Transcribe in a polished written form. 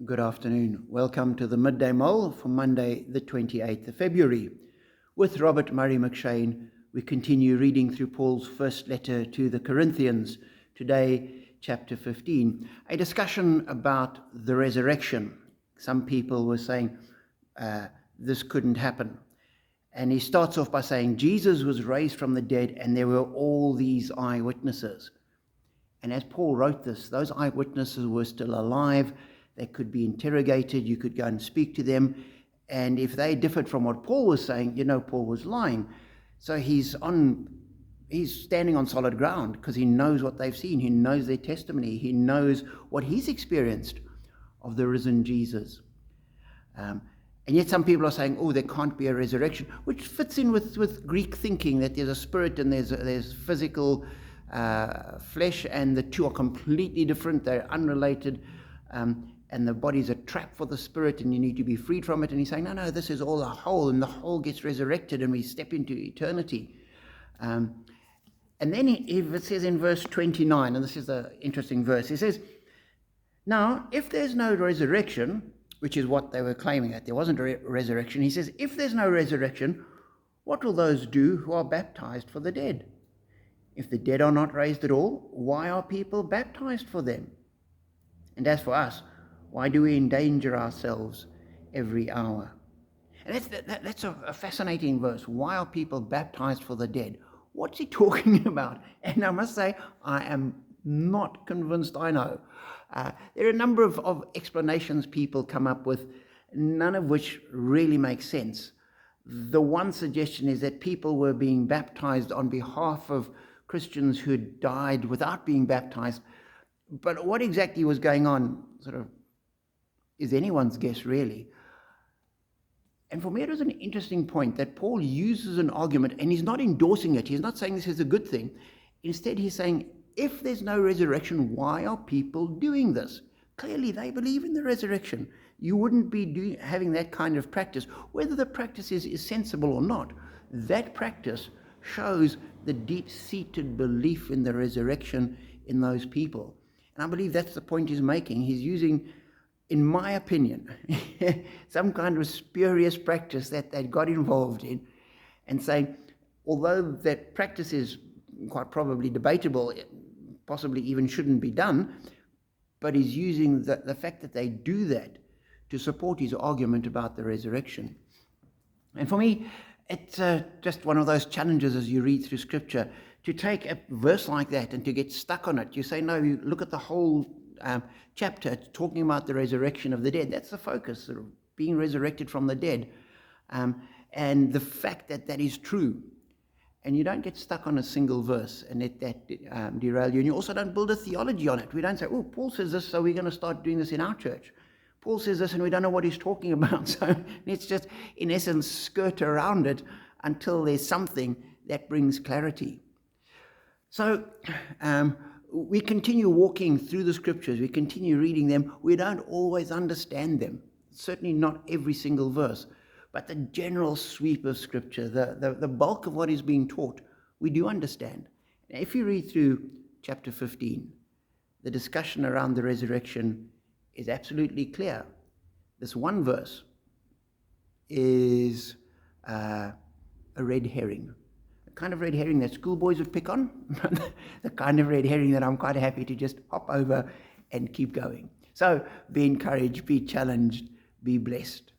Good afternoon. Welcome to the Midday Mull for Monday, the 28th of February. With Robert Murray McShane, we continue reading through Paul's first letter to the Corinthians. Today, chapter 15, a discussion about the resurrection. Some people were saying this couldn't happen. And he starts off by saying Jesus was raised from the dead and there were all these eyewitnesses. And as Paul wrote this, those eyewitnesses were still alive. They could be interrogated. You could go and speak to them. And if they differed from what Paul was saying, Paul was lying. So he's standing on solid ground because he knows what they've seen. He knows their testimony. He knows what he's experienced of the risen Jesus. And yet some people are saying, there can't be a resurrection, which fits in with Greek thinking that there's a spirit and there's physical flesh, and the two are completely different. They're unrelated. And the body's a trap for the spirit, and you need to be freed from it. And he's saying, no, this is all a whole, and the whole gets resurrected, and we step into eternity. And then it says in verse 29, and this is an interesting verse, he says, now, if there's no resurrection, which is what they were claiming that there wasn't a resurrection, he says, if there's no resurrection, what will those do who are baptized for the dead? If the dead are not raised at all, why are people baptized for them? And as for us, why do we endanger ourselves every hour? And that's a fascinating verse. Why are people baptized for the dead? What's he talking about? And I must say, I am not convinced I know. There are a number of explanations people come up with, none of which really make sense. The one suggestion is that people were being baptized on behalf of Christians who died without being baptized. But what exactly was going on is anyone's guess, really. And for me, it was an interesting point that Paul uses an argument, and he's not endorsing it. He's not saying this is a good thing. Instead, he's saying, if there's no resurrection, why are people doing this? Clearly, they believe in the resurrection. You wouldn't be having that kind of practice. Whether the practice is sensible or not, that practice shows the deep-seated belief in the resurrection in those people. And I believe that's the point he's making. He's using, in my opinion, some kind of spurious practice that they got involved in, and saying, although that practice is quite probably debatable, it possibly even shouldn't be done, but he's using the fact that they do that to support his argument about the resurrection. And for me, it's just one of those challenges as you read through Scripture, to take a verse like that and to get stuck on it. You say, no, you look at the whole chapter talking about the resurrection of the dead. That's the focus, being resurrected from the dead. And the fact that that is true. And you don't get stuck on a single verse and let that derail you. And you also don't build a theology on it. We don't say, Paul says this, so we're going to start doing this in our church. Paul says this, and we don't know what he's talking about. So let's just, in essence, skirt around it until there's something that brings clarity. So we continue walking through the Scriptures. We continue reading them. We don't always understand them. Certainly not every single verse. But the general sweep of Scripture, the bulk of what is being taught, we do understand. Now, if you read through chapter 15, the discussion around the resurrection is absolutely clear. This one verse is a red herring. The kind of red herring that schoolboys would pick on, the kind of red herring that I'm quite happy to just hop over and keep going. So be encouraged, be challenged, be blessed.